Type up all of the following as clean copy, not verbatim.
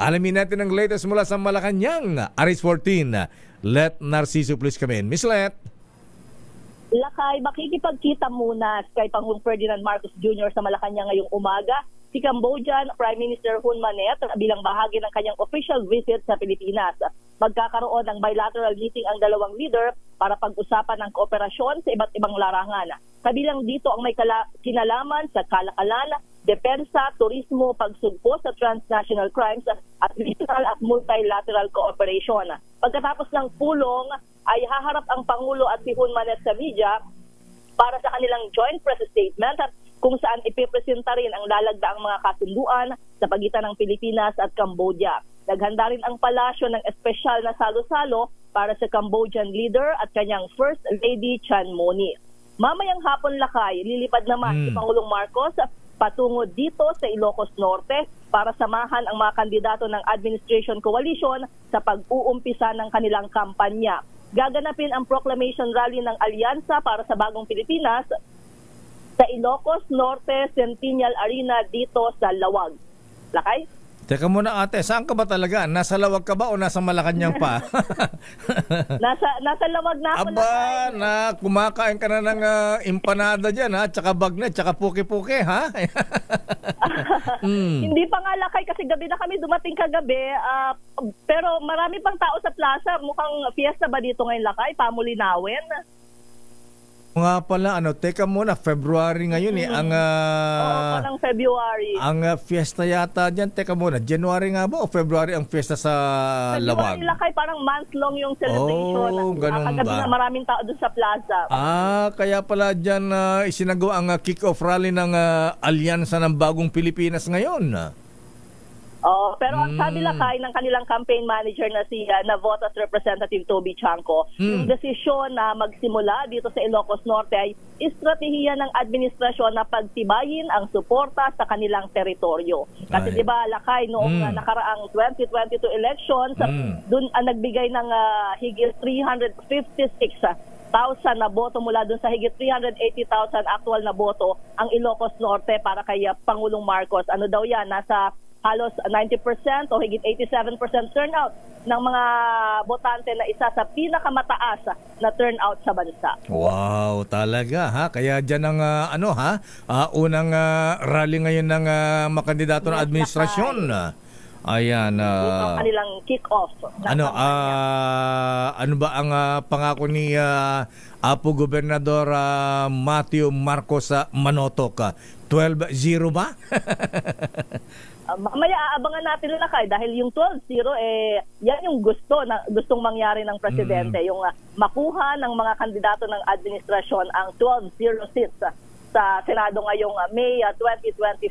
Alamin natin ang latest mula sa Malacanang. Aris 14, Let Narciso please come in. Miss Let. Lakay, makikipagkita muna kay Pangulong Ferdinand Marcos Jr. sa Malacanang ngayong umaga si Cambodian Prime Minister Hun Manet bilang bahagi ng kanyang official visit sa Pilipinas. Magkakaroon ng bilateral meeting ang dalawang leader para pag-usapan ng kooperasyon sa iba't ibang larangan. Kabilang dito ang may kinalaman sa kalakalan, depensa, turismo, pagsugpo sa transnational crimes at regional at multilateral cooperation. Pagkatapos ng pulong ay haharap ang Pangulo at si Hun Manet sa media para sa kanilang joint press statement kung saan ipipresenta rin ang lalagdaang mga kasunduan sa pagitan ng Pilipinas at Cambodia. Naghanda rin ang palasyo ng espesyal na salo-salo para sa Cambodian leader at kanyang First Lady Chan Moni. Mamayang hapon, Lakay, lilipad naman si Pangulong Marcos patungo dito sa Ilocos Norte para samahan ang mga kandidato ng Administration Coalition sa pag-uumpisa ng kanilang kampanya. Gaganapin ang proclamation rally ng Alyansa para sa Bagong Pilipinas sa Ilocos Norte Centennial Arena dito sa Lawag. Lakay? Teka muna ate, saan ka ba talaga? Nasa Lawag ka ba o nasa Malacanang pa? nasa Lawag na ako. Aba, na kumakain ka na ng empanada dyan ha, tsaka bagnet, tsaka puki-puki ha? Hindi pa nga, Lakay, kasi gabi na kami dumating kagabi, pero marami pang tao sa plaza. Mukhang fiesta ba dito ngayon, Lakay? Pamulinawin? Nga pala, teka muna, February ngayon ang... Oo, parang February. Ang fiesta yata dyan, teka muna, January nga ba o February ang fiesta sa Lawag? February, Lakay, parang month-long yung celebration. Oh, ganun kagabi ba? na maraming tao doon sa plaza. Kaya pala dyan isinagawa ang kick-off rally ng Alyansa ng Bagong Pilipinas ngayon. Pero ang sabi, Lakay, ng kanilang campaign manager na si Navotas Representative Toby Chanco, yung desisyon na magsimula dito sa Ilocos Norte ay estratehiya ng administrasyon na pagtibayin ang suporta sa kanilang teritoryo. Kasi di ba, Lakay, noong nakaraang 2022 elections, dun nagbigay ng higit 356,000 na boto mula dun sa higit 380,000 actual na boto ang Ilocos Norte para kay Pangulong Marcos. Ano daw yan? Nasa halos 90% o higit 87% turnout ng mga botante na isa sa pinakamataas na turnout sa bansa. Wow, talaga ha. Kaya diyan ang unang rally ngayon ng makandidato ng administrasyon. Ayan. Ang kanilang kick-off. Ano ba ang pangako ni Apo Gobernador Matthew Marcos Manotok? 12-0 ba? Mamaya aabangan natin, Lakay, dahil yung 12-0 yan yung gustong mangyari ng presidente, yung makuha ng mga kandidato ng administrasyon ang 12-0 seats sa Senado ngayong May 2025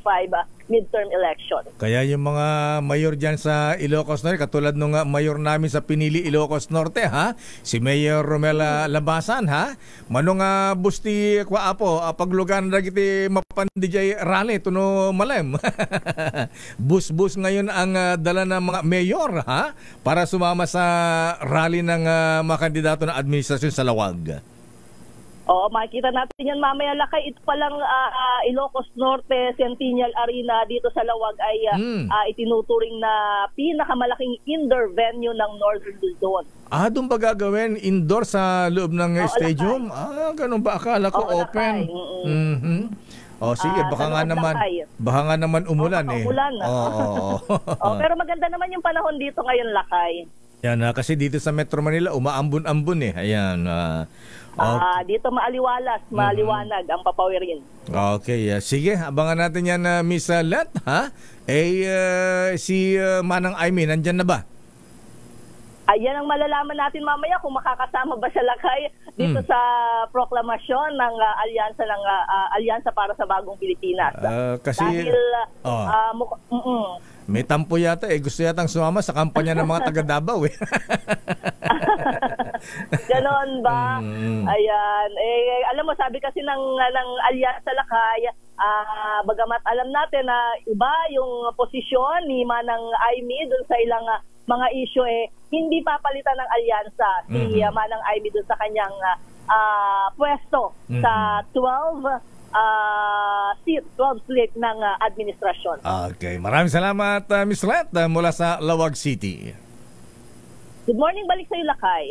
midterm election. Kaya yung mga mayor dyan sa Ilocos Norte, katulad nung mayor namin sa Pinili, Ilocos Norte, ha? Si Mayor Romela Labasan, ha? Manong busti kwa apo, paglugan na kiti mapandi jay rally, tuno malem. Bus-bus ngayon ang dala ng mga mayor, ha? Para sumama sa rally ng mga kandidato ng administrasyon sa Lawag. Oo, makikita natin yan mamaya, Lakay. Ito palang Ilocos Norte Centennial Arena dito sa Lawag ay itinuturing na pinakamalaking indoor venue ng Northern Luzon. Doon ba gagawin? Indoor sa loob ng stadium? Lakay. Ganun ba? Akala ko open. Sige, baka nga naman umulan Umulan. Pero maganda naman yung panahon dito ngayon, Lakay. Yan, kasi dito sa Metro Manila, umaambon-ambon Ayan. Dito maliwanag ang papawirin. Okay, sige, abangan natin yan, Miss Let, ha? Si Manang Aimee, nandyan na ba? Ayan ang malalaman natin mamaya kung makakasama ba siya, Lakay, dito sa proklamasyon ng Alyansa para sa Bagong Pilipinas. Kasi dahil may tampo yata gusto yatang sumama sa kampanya ng mga taga Davao Ganon ba? Ayan. Alam mo, sabi kasi ng Alyansa, Lakay, bagamat alam natin na iba yung posisyon ni Manang Aimee dun sa ilang mga issue, hindi papalitan ng Alyansa si Manang Aimee dun sa kanyang pwesto sa 12 seat, 12 seat ng administrasyon. Okay, maraming salamat Miss Let mula sa Lawag City. Good morning, balik sa iyo, Lakay.